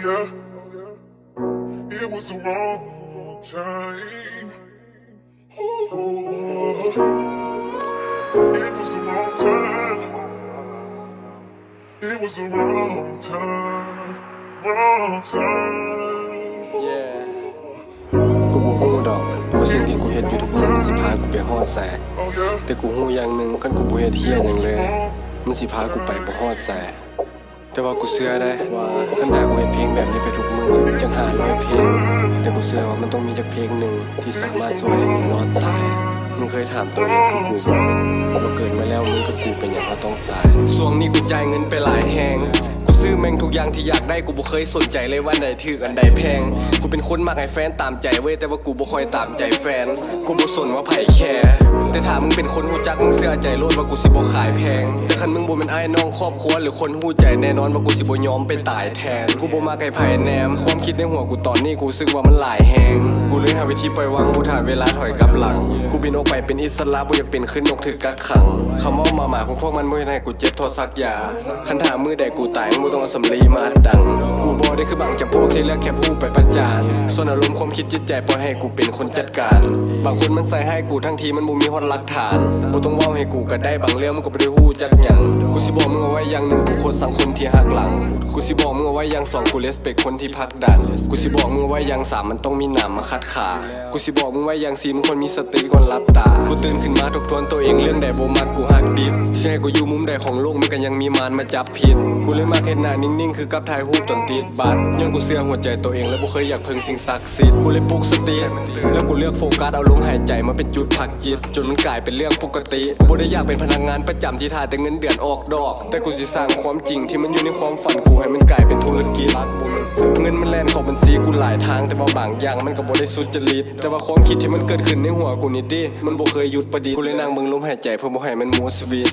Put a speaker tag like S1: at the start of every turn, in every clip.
S1: yeah, it was the wrong time. Oh, it was the wrong time. It was the wrong time. Wrong time.
S2: กูบ่ฮู้ดอกว่าสิ่งที่กูเฮ็ดอยู่ทุกมื้อมันสิพากูไปฮอดไส
S1: Oh yeah,
S2: แต่กูฮู้อย่างหนึงคันกูบ่เฮ็ดเหี้ยหยังเลยมันสิพากูไปบ่ฮอดไสแต่ว่ากูเชื่อได้ว่าคันถ้ากูเฮ็ดเพลงแบบนี้ไปทุกมื้อจัง500เพลงแต่กูเชื่อว่ามันต้องมีจักเพลงหนึงที่สามารถช่วยให้กูรอดตายมึงเคยถามตัวเองคือกูบ่ว่าเกิดมาแล้วมึงกับกูเป็นหยังว่าต้องตายช่วงนี้กูจ่ายเงินไปหลายแฮงกูซื้อแม่งทุกอย่างที่อยากได้กูบ่เคยสนใจเลยว่าอันใดถูกอันใดแพงกูเป็นคนมักให้แฟนตามใจเว้ยแต่ว่ากูบ่ค่อยตามใจแฟนกูบ่สนว่าไผแคร์แต่ถ้ามึงเป็นคนฮู้จักมึงเชื่อใจโลดว่ากูสิบ่ขายแพงแต่คันมึงบ่เป็นอ้ายน้องครอบครัวหรือคนฮู้ใจแน่นอนว่ากูสิบ่ยอมไปตายแทนกูบ่มักให้ไผแนมความคิดในหัวกูตอนนี้กูรู้สึกว่ามันหลายแฮงกูเลยหาวิธีปล่อยวางกูถ่าเวลาถอยกลับหลังกูบินออกไปเป็นอิสระบ่อยากเป็นขึ้นนกถึกกักขังคำว่าหมาของพวกมันบ่เฮ็ดให้กูเจ็บทอสักยาคันถ้ามือใดกูตายมึงบ่ต้องเอาสำลีมาดังกูบ่ได้คือบางจำพวกที่เลือกแค่พูดไปประจานส่วนอารมณ์ความคิดจิตใจปล่อยให้กูเป็นคนจัดการบางคนมันใส่ให้กูทั้งทีมันบ่มีฮอดหลักฐานบ่ต้องเว้าให้กูก็ได้บางเรื่องมันก็บ่ได้ฮู้จักหยังกูสิบอกมึงเอาไว้อย่างหนึ่งกูโคตรสังคมที่หักหลังกูสิบอกมึงเอาไว้อย่างสองกูเลสเปคคนที่พักดันกูสิบอกมึงเอาไว้อย่างสามมันต้องมีหนามมาคัดขากูสิบอกมึงไว้อย่างสี่มึงควรมีสติก่อนหลับตากูตื่นขึ้นมาทบทวนตัวเองเรื่องใดบ่มักกูฮักดิบสิให้กูอยู่มุมใดของโลกมันก็ยังมีมารมาจับผิดกูเลยมักเฮ็ดหน้านิ่งๆคือกับถ่ายรูปจนติดบัตรย้อนกูเชื่อหัวใจตัวเองและบ่เคยอยากพึ่งสิ่งศักดิ์สิทธิ์กูเลยปลุกสติแล้วกูเลือกโฟกัสเอาลมหายใจมาเป็นจุดพักจิตจนมันกลายเป็นเรื่องปกติบ่ได้อยากเป็นพนักงานประจำที่ท่าแต่เงินเดือนออกดอกแต่กูสิสร้างความจริงที่มันอยู่ในความฝันกูให้มันกลายเป็นธุรกิจเงินมันแล่นเข้าบัญชีกูหลายทางแต่ว่าบางอย่างมันก็บ่ได้สุจริตแต่ว่าความคิดที่มันเกิดขึ้นในหัวกูนี่ติมันบ่เคยหยุดประดิษฐ์กูเลยนั่งเบิ่งลมหายใจเพื่อบ่ให้มันมูสวีท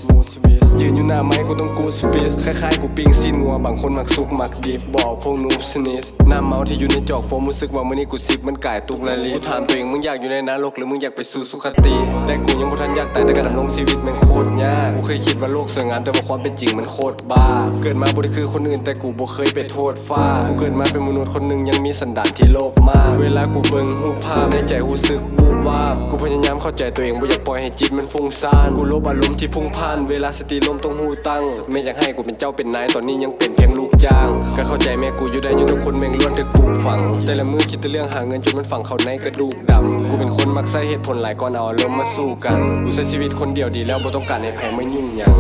S2: ยืนอยู่หน้าไมค์กูต้องกูสปีดคล้ายๆกูปิ้งซีนงัวบางคนมักสุกมักดิบบอกพวกนูบสนิทน้ำเมาที่อยู่ในจอกโฟมรู้สึกว่ามื้อนี้กูซิกมันกลายตุกละลิกูถามตัวเองมึงอยากอยู่ในนรกหรือมึงอยากไปสู่สุคติแต่กูยังบ่ทันอยากตายแต่การดำรงชีวิตแม่งโคตรยากกูเคยคิดว่าโลกสวยงามแต่ว่าความเป็นจริงมันโคตรบ้าเกิดมาบ่ได้คือคนอื่นแต่กูบ่เคยไปโทษฟ้ากูเกิดมาเป็นมนุษย์คนนึงยังมีสันดานที่โลภมากเวลากูเบิ่งรูปภาพในใจรู้สึกวูบวาบกูพยายามเข้าใจตัวเองบ่อยากปล่อยให้จิตมันฟุ้งซ่านกูลบอารมณ์ที่พุ่งพ่านเวลาสติลมต้องหูตั้งไม่อยากให้กูเป็นเจ้าเป็นนายตอนนี้ยังเป็นเพียงลูกจ้างก็เข้าใจแม่กูอยู่ได้อยู่ทุกคนแม่งล้วนถึกปลูกฝังแต่ละมื้อคิดแต่เรื่องหาเงินจนมันฝังเข้าในกระดูกดำกูเป็นคนมักใช้เหตุผลหลายก่อนเอาอารมณ์มาสู้กันกูใช้ชีวิตคนเดียวดีแล้วบ่ต้องการให้ใครมายุ่งหยัง